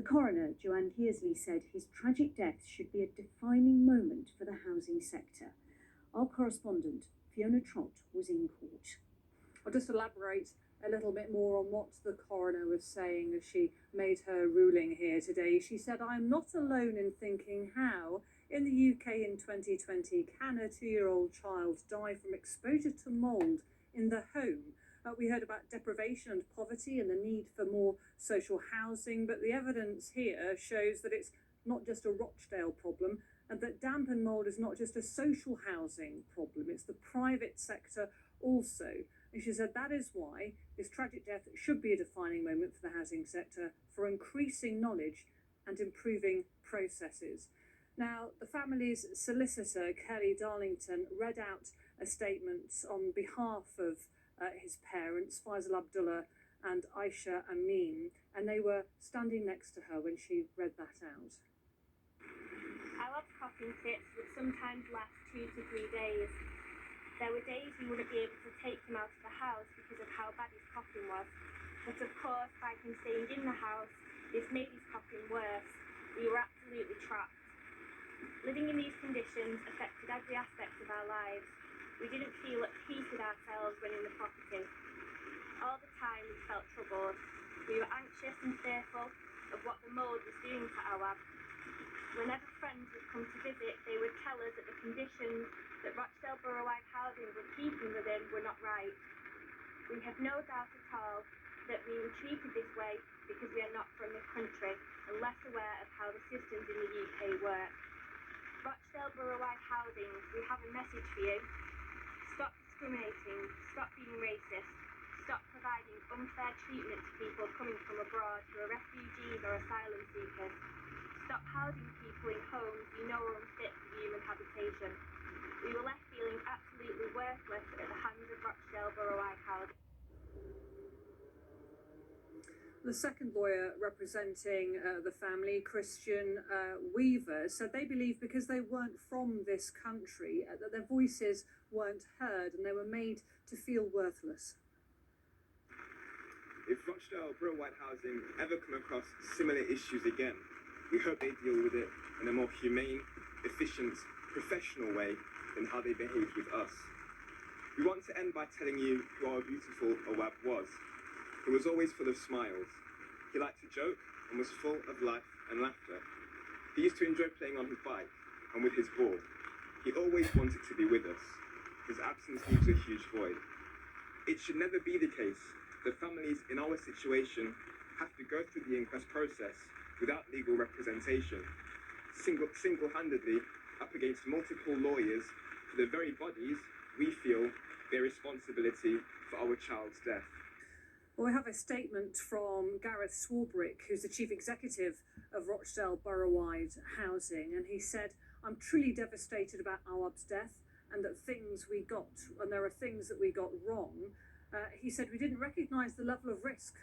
coroner, Joanne Hearsley, said his tragic death should be a defining moment for the housing sector. Our correspondent, Fiona Trott, was in court. I'll just elaborate a little bit more on what the coroner was saying as she made her ruling here today. She said, "I'm not alone in thinking how, in the UK in 2020, can a 2-year-old child die from exposure to mould in the home?" We heard about deprivation and poverty and the need for more social housing, but the evidence here shows that it's not just a Rochdale problem, and that damp and mould is not just a social housing problem, it's the private sector also. And she said that is why this tragic death should be a defining moment for the housing sector, for increasing knowledge and improving processes. Now, the family's solicitor, Kelly Darlington, read out a statement on behalf of his parents, Faisal Abdullah and Aisha Amin, and they were standing next to her when she read that out. Our coughing fits would sometimes last 2 to 3 days. There were days we wouldn't be able to take him out of the house because of how bad his coughing was. But of course, by him staying in the house, this made his coughing worse. We were absolutely trapped. Living in these conditions affected every aspect of our lives. We didn't feel at peace with ourselves when in the property. All the time we felt troubled. We were anxious and fearful of what the mould was doing to our. Whenever friends would come to visit, they would tell us that the conditions that Rochdale Borough-wide housing were keeping us in were not right. We have no doubt at all that we were treated this way because we are not from this country and less aware of how the systems in the UK work. Rochdale Borough-wide housing, we have a message for you. Stop discriminating, stop being racist, stop providing unfair treatment to people coming from abroad who are refugees or asylum seekers. Stop housing people in homes you know are unfit for human habitation. We were left feeling absolutely worthless at the hands of Rochdale Borough-wide housing. The second lawyer representing the family, Christian Weaver, said they believe because they weren't from this country that their voices weren't heard and they were made to feel worthless. If Rochdale Borough-wide housing ever come across similar issues again, we hope they deal with it in a more humane, efficient, professional way than how they behaved with us. We want to end by telling you who our beautiful Awab was. He was always full of smiles. He liked to joke and was full of life and laughter. He used to enjoy playing on his bike and with his ball. He always wanted to be with us. His absence leaves a huge void. It should never be the case that families in our situation have to go through the inquest process without legal representation, single-handedly up against multiple lawyers for the very bodies we feel their responsibility for our child's death. Well, we have a statement from Gareth Swarbrick, who's the chief executive of Rochdale Borough-wide Housing, and he said, "I'm truly devastated about Awab's death and that there are things that we got wrong." He said, "We didn't recognise the level of risk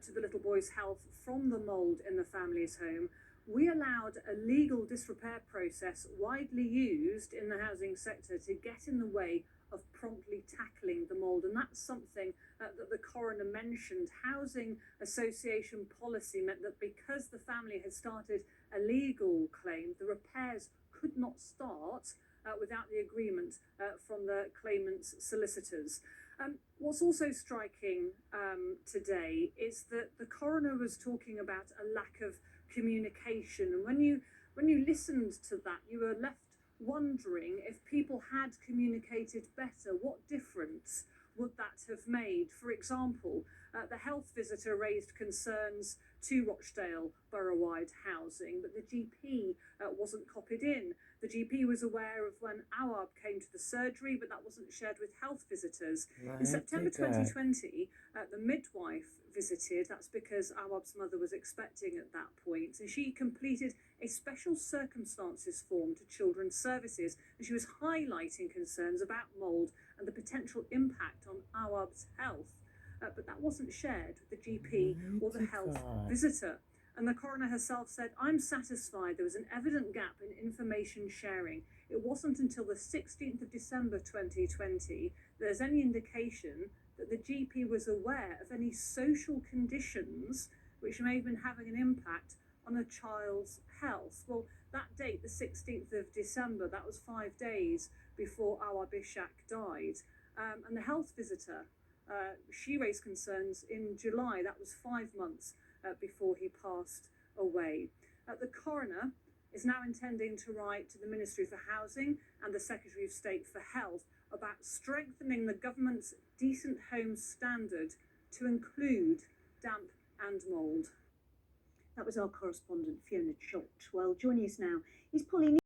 to the little boy's health from the mould in the family's home. We allowed a legal disrepair process widely used in the housing sector to get in the way of promptly tackling the mould." And that's something that the coroner mentioned. Housing association policy meant that because the family had started a legal claim, the repairs could not start without the agreement from the claimant's solicitors. What's also striking today is that the coroner was talking about a lack of communication, and when you listened to that, you were left wondering if people had communicated better, what difference would that have made? For example, the health visitor raised concerns to Rochdale Borough-wide Housing, but the GP wasn't copied in. The GP was aware of when Awab came to the surgery, but that wasn't shared with health visitors. In September 2020, the midwife visited. That's because Awab's mother was expecting at that point, and she completed a special circumstances form to Children's Services, and she was highlighting concerns about mould and the potential impact on Awab's health. But that wasn't shared with the GP or the health visitor. And the coroner herself said, "I'm satisfied there was an evident gap in information sharing. It wasn't until the 16th of December 2020 there's any indication that the GP was aware of any social conditions which may have been having an impact on a child's health. Well, that date, the 16th of December, that was 5 days before Awar Bishak died. And the health visitor, she raised concerns in July, that was 5 months before he passed away. The coroner is now intending to write to the Ministry for Housing and the Secretary of State for Health about strengthening the government's decent homes standard to include damp and mould. That was our correspondent Fiona Trott. Well, joining us now is Polly